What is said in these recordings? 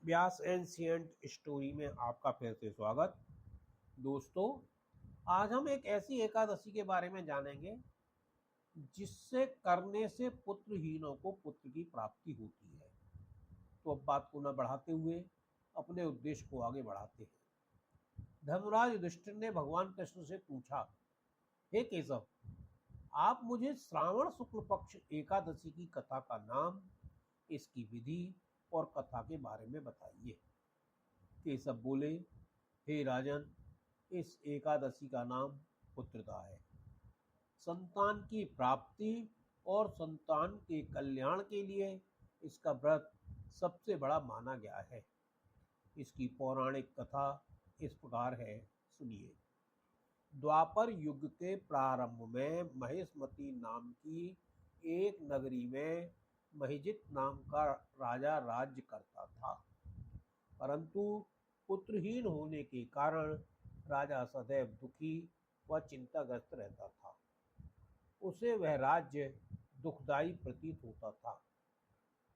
व्यास ancient story में आपका फिर से स्वागत। दोस्तों, आज हम एक ऐसी एकादशी के बारे में जानेंगे जिससे करने से पुत्रहीनों को पुत्र की प्राप्ति होती है। तो अब बात को न बढ़ाते हुए अपने उद्देश्य को आगे बढ़ाते हैं। धर्मराज युधिष्ठिर ने भगवान कृष्ण से पूछा, हे केशव, आप मुझे श्रावण शुक्ल पक्ष एकादशी की कथा का नाम, इसकी विधि और कथा के बारे में बताइए। केशव बोले, हे राजन, इस एकादशी का नाम पुत्रदा है। संतान की प्राप्ति और संतान के कल्याण के लिए इसका व्रत सबसे बड़ा माना गया है। इसकी पौराणिक कथा इस प्रकार है, सुनिए। द्वापर युग के प्रारंभ में महेशमती नाम की एक नगरी में महिजित नाम का राजा राज्य करता था, परंतु पुत्रहीन होने के कारण राजा सदैव दुखी व चिंताग्रस्त रहता था। उसे वह राज्य दुखदायी प्रतीत होता था।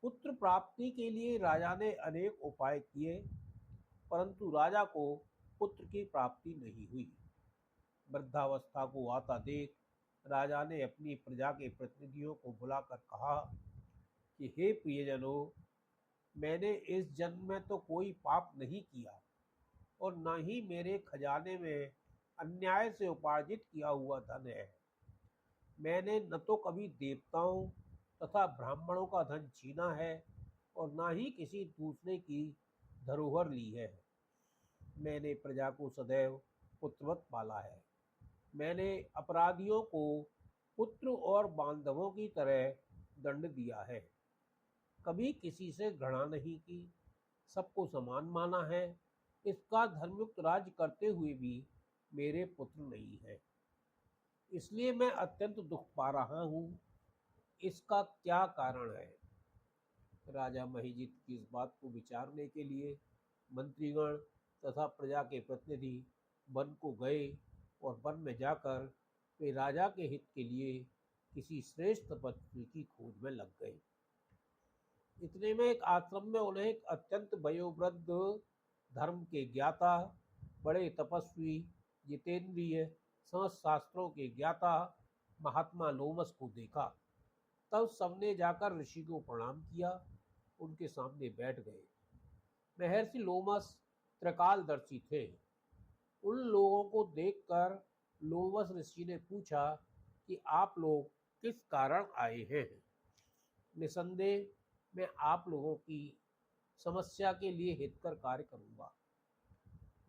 पुत्र प्राप्ति के लिए राजा ने अनेक उपाय किए, परंतु राजा को पुत्र की प्राप्ति नहीं हुई। वृद्धावस्था को आता देख राजा ने अपनी प्रजा के प्रतिनिधियों को बुलाकर कहा कि हे प्रियजनों, मैंने इस जन्म में तो कोई पाप नहीं किया और न ही मेरे खजाने में अन्याय से उपार्जित किया हुआ धन है। मैंने न तो कभी देवताओं तथा ब्राह्मणों का धन छीना है और न ही किसी दूसरे की धरोहर ली है। मैंने प्रजा को सदैव पुत्रवत पाला है। मैंने अपराधियों को पुत्र और बांधवों की तरह दंड दिया है। कभी किसी से घृणा नहीं की, सबको समान माना है। इसका धर्मयुक्त राज्य करते हुए भी मेरे पुत्र नहीं है, इसलिए मैं अत्यंत दुख पा रहा हूँ। इसका क्या कारण है? राजा महिजित की इस बात को विचारने के लिए मंत्रीगण तथा प्रजा के प्रतिनिधि वन को गए और वन में जाकर वे राजा के हित के लिए किसी श्रेष्ठ तपस्वी की खोज में लग गए। इतने में एक आश्रम में उन्हें एक अत्यंत वयोवृद्ध, धर्म के ज्ञाता, बड़े तपस्वी, जितेंद्रिय, समस्त शास्त्रों के ज्ञाता महात्मा लोमस को देखा। तब सबने जाकर ऋषि को प्रणाम किया, उनके सामने बैठ गए। महर्षि लोमस त्रिकालदर्शी थे। उन लोगों को देखकर लोमस ऋषि ने पूछा कि आप लोग किस कारण आए हैं। निसंदेह मैं आप लोगों की समस्या के लिए हितकर कार्य करूंगा।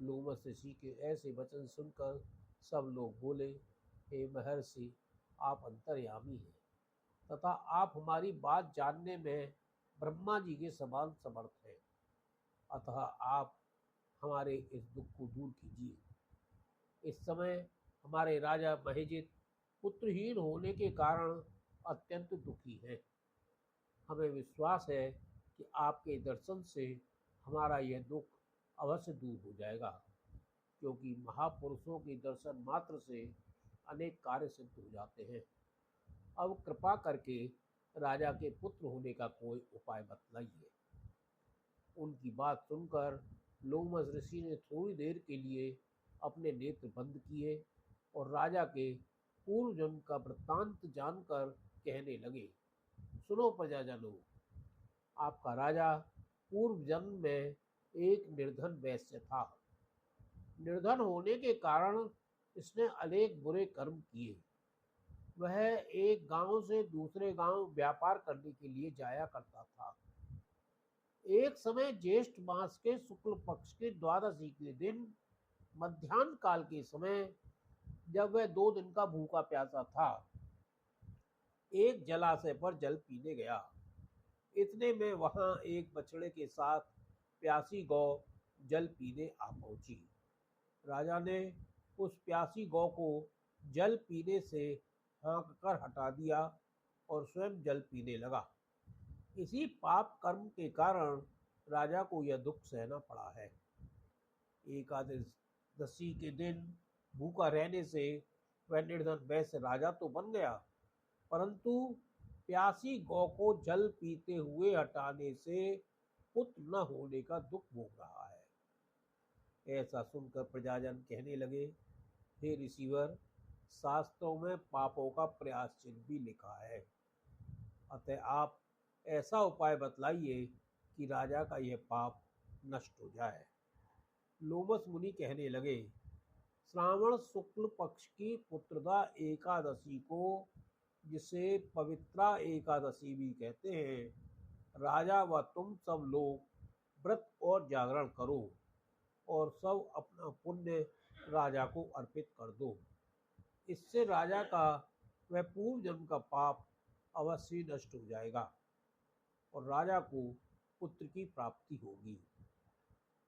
लोमस ऋषि के ऐसे वचन सुनकर सब लोग बोले, हे महर्षि, आप अंतर्यामी हैं तथा आप हमारी बात जानने में ब्रह्मा जी के समान समर्थ हैं, अतः आप हमारे इस दुख को दूर कीजिए। इस समय हमारे राजा महिजित पुत्रहीन होने के कारण अत्यंत दुखी हैं। हमें विश्वास है कि आपके दर्शन से हमारा यह दुख अवश्य दूर हो जाएगा, क्योंकि महापुरुषों के दर्शन मात्र से अनेक कार्य सिद्ध हो जाते हैं। अब कृपा करके राजा के पुत्र होने का कोई उपाय बतलाइए। उनकी बात सुनकर लोमस ऋषि ने थोड़ी देर के लिए अपने नेत्र बंद किए और राजा के पूर्व जन्म का वृत्तांत जानकर कहने लगे, सुनो प्रजाजनों, आपका राजा पूर्व जन्म में एक निर्धन वैश्य था। निर्धन होने के कारण इसने अनेक बुरे कर्म किए। वह एक गांव से दूसरे गांव व्यापार करने के लिए जाया करता था। एक समय ज्येष्ठ मास के शुक्ल पक्ष के द्वादशी के दिन मध्याह्न काल के समय, जब वह 2 दिन का भूखा प्यासा था, एक जलाशय पर जल पीने गया। इतने में वहां एक बछड़े के साथ प्यासी गौ जल पीने आ पहुंची। राजा ने उस प्यासी गौ को जल पीने से हाँक कर हटा दिया और स्वयं जल पीने लगा। इसी पाप कर्म के कारण राजा को यह दुख सहना पड़ा है। एकादशी के दिन भूखा रहने से वह निर्धन वैश्य राजा तो बन गया, परंतु प्यासी गौ को जल पीते हुए हटाने से पुत्र न होने का दुख भोग रहा है। ऐसा सुनकर प्रजाजन कहने लगे, हे ऋषिवर, शास्त्रों में पापों का प्रायश्चित भी लिखा है, अतः आप ऐसा उपाय बतलाइए कि राजा का यह पाप नष्ट हो जाए। लोमस मुनि कहने लगे, श्रावण शुक्ल पक्ष की पुत्रदा एकादशी को, जिसे पवित्रा एकादशी भी कहते हैं, राजा व तुम सब लोग व्रत और जागरण करो और सब अपना पुण्य राजा को अर्पित कर दो। इससे राजा का वह पूर्व जन्म का पाप अवश्य नष्ट हो जाएगा और राजा को पुत्र की प्राप्ति होगी।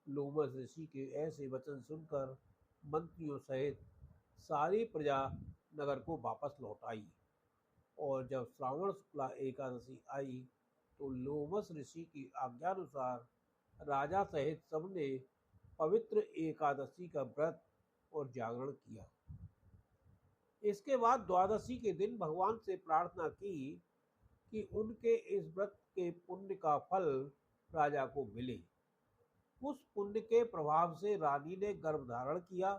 लोमस ऋषि के ऐसे वचन सुनकर मंत्रियों सहित सारी प्रजा नगर को वापस लौट आई और जब श्रावण शुक्ला एकादशी आई तो लोमस ऋषि की आज्ञानुसार राजा सहित सबने पवित्र एकादशी का व्रत और जागरण किया। इसके बाद द्वादशी के दिन भगवान से प्रार्थना की कि उनके इस व्रत के पुण्य का फल राजा को मिले। उस पुण्य के प्रभाव से रानी ने गर्भ धारण किया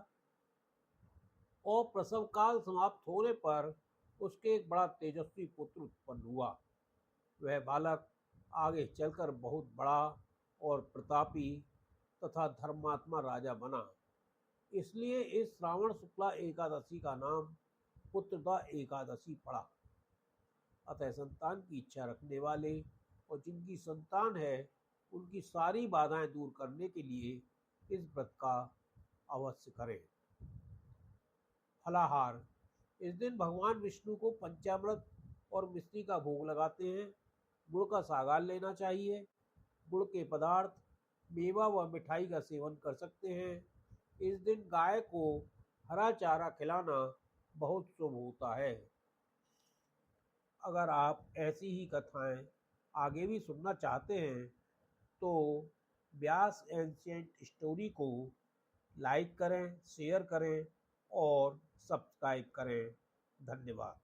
और प्रसव काल समाप्त होने पर उसके एक बड़ा तेजस्वी पुत्र उत्पन्न हुआ। वह बालक आगे चलकर बहुत बड़ा और प्रतापी तथा धर्मात्मा राजा बना। इसलिए इस श्रावण शुक्ला एकादशी का नाम पुत्रदा एकादशी पड़ा। अतः संतान की इच्छा रखने वाले और जिनकी संतान है, उनकी सारी बाधाएं दूर करने के लिए इस व्रत का अवश्य करें। फलाहार, इस दिन भगवान विष्णु को पंचामृत और मिश्री का भोग लगाते हैं। गुड़ का सागार लेना चाहिए। गुड़ के पदार्थ, मेवा व मिठाई का सेवन कर सकते हैं। इस दिन गाय को हरा चारा खिलाना बहुत शुभ होता है। अगर आप ऐसी ही कथाएं आगे भी सुनना चाहते हैं तो व्यास एंशिएंट स्टोरी को लाइक करें, शेयर करें और सब्सक्राइब करें। धन्यवाद।